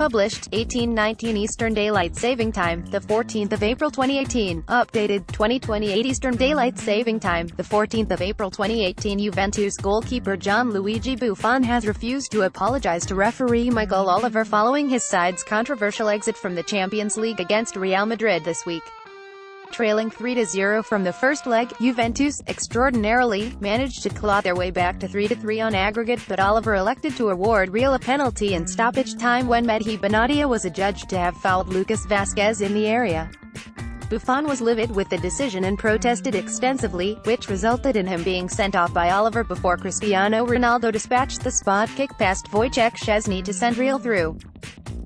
Published, 1819 Eastern Daylight Saving Time, the 14th of April 2018. Updated, 2028 Eastern Daylight Saving Time, the 14th of April 2018. Juventus goalkeeper Gianluigi Buffon has refused to apologize to referee Michael Oliver following his side's controversial exit from the Champions League against Real Madrid this week. Trailing 3-0 from the first leg, Juventus, extraordinarily, managed to claw their way back to 3-3 on aggregate, but Oliver elected to award Real a penalty in stoppage time when Medhi Benatia was adjudged to have fouled Lucas Vazquez in the area. Buffon was livid with the decision and protested extensively, which resulted in him being sent off by Oliver before Cristiano Ronaldo dispatched the spot kick past Wojciech Szczesny to send Real through.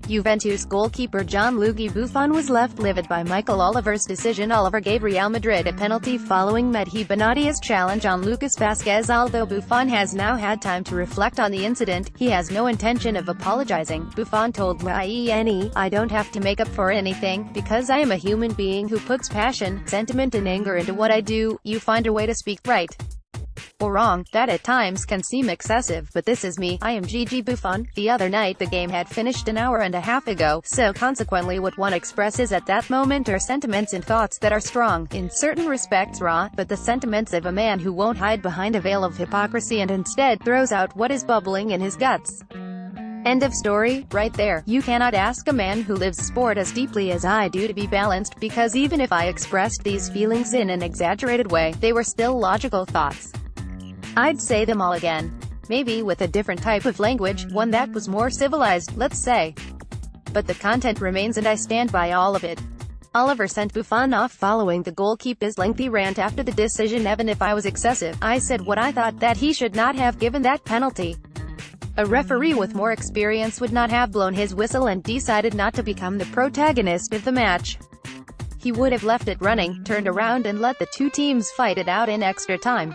Juventus goalkeeper Gianluigi Buffon was left livid by Michael Oliver's decision. Oliver gave Real Madrid a penalty following Medhi Benatia's challenge on Lucas Vazquez. Although Buffon has now had time to reflect on the incident, he has no intention of apologizing. Buffon told YENE, "I don't have to make up for anything, because I am a human being who puts passion, sentiment and anger into what I do. You find a way to speak right or wrong, that at times can seem excessive, but this is me. I am Gigi Buffon. The other night the game had finished an hour and a half ago, so consequently what one expresses at that moment are sentiments and thoughts that are strong, in certain respects raw, but the sentiments of a man who won't hide behind a veil of hypocrisy and instead throws out what is bubbling in his guts." End of story, right there. You cannot ask a man who lives sport as deeply as I do to be balanced, because even if I expressed these feelings in an exaggerated way, they were still logical thoughts. I'd say them all again. Maybe with a different type of language, one that was more civilized, let's say. But the content remains and I stand by all of it. Oliver sent Buffon off following the goalkeeper's lengthy rant after the decision. Even if I was excessive, I said what I thought, that he should not have given that penalty. A referee with more experience would not have blown his whistle and decided not to become the protagonist of the match. He would have left it running, turned around and let the two teams fight it out in extra time.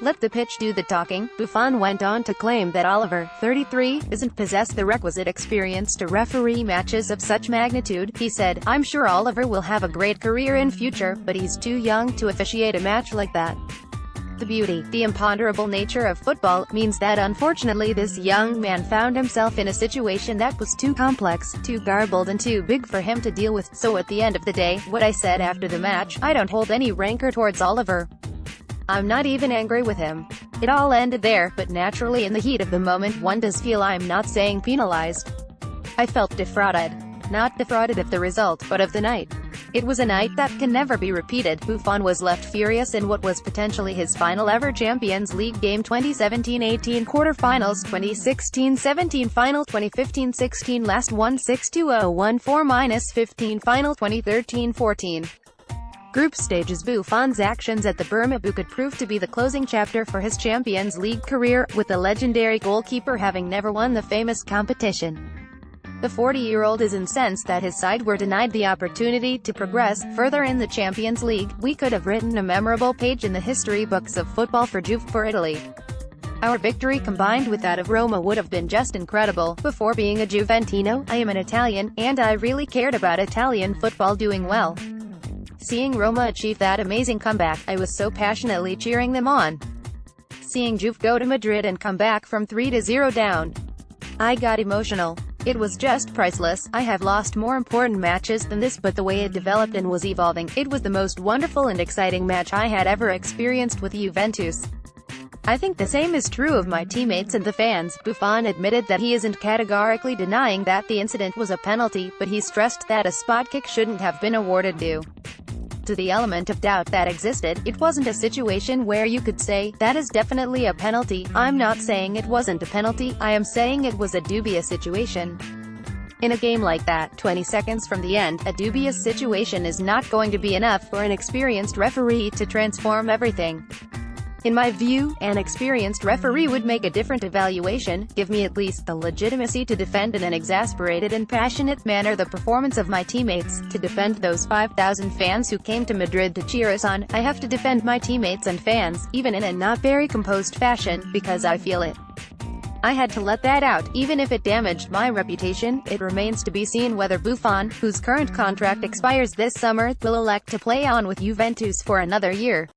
Let the pitch do the talking. Buffon went on to claim that Oliver, 33, doesn't possess the requisite experience to referee matches of such magnitude. He said, "I'm sure Oliver will have a great career in future, but he's too young to officiate a match like that." The beauty, the imponderable nature of football, means that unfortunately this young man found himself in a situation that was too complex, too garbled and too big for him to deal with. So at the end of the day, what I said after the match, I don't hold any rancor towards Oliver. I'm not even angry with him. It all ended there, but naturally in the heat of the moment one does feel, I'm not saying penalized. I felt defrauded. Not defrauded of the result, but of the night. It was a night that can never be repeated. Buffon was left furious in what was potentially his final ever Champions League game. 2017-18 quarterfinals, 2016-17 final, 2015-16 last one 6-2-0-1-4-15 final, 2013-14. Group stages. Buffon's actions at the Bernabeu could prove to be the closing chapter for his Champions League career, with the legendary goalkeeper having never won the famous competition. The 40-year-old is incensed that his side were denied the opportunity to progress further in the Champions League. "We could have written a memorable page in the history books of football for Italy. Our victory combined with that of Roma would have been just incredible. Before being a Juventino, I am an Italian, and I really cared about Italian football doing well. Seeing Roma achieve that amazing comeback, I was so passionately cheering them on. Seeing Juve go to Madrid and come back from 3-0 down, I got emotional. It was just priceless. I have lost more important matches than this, but the way it developed and was evolving, it was the most wonderful and exciting match I had ever experienced with Juventus. I think the same is true of my teammates and the fans." Buffon admitted that he isn't categorically denying that the incident was a penalty, but he stressed that a spot kick shouldn't have been awarded due to the element of doubt that existed. "It wasn't a situation where you could say, that is definitely a penalty. I'm not saying it wasn't a penalty, I am saying it was a dubious situation. In a game like that, 20 seconds from the end, a dubious situation is not going to be enough for an experienced referee to transform everything. In my view, an experienced referee would make a different evaluation, give me at least the legitimacy to defend in an exasperated and passionate manner the performance of my teammates, to defend those 5,000 fans who came to Madrid to cheer us on. I have to defend my teammates and fans, even in a not very composed fashion, because I feel it. I had to let that out, even if it damaged my reputation." It remains to be seen whether Buffon, whose current contract expires this summer, will elect to play on with Juventus for another year.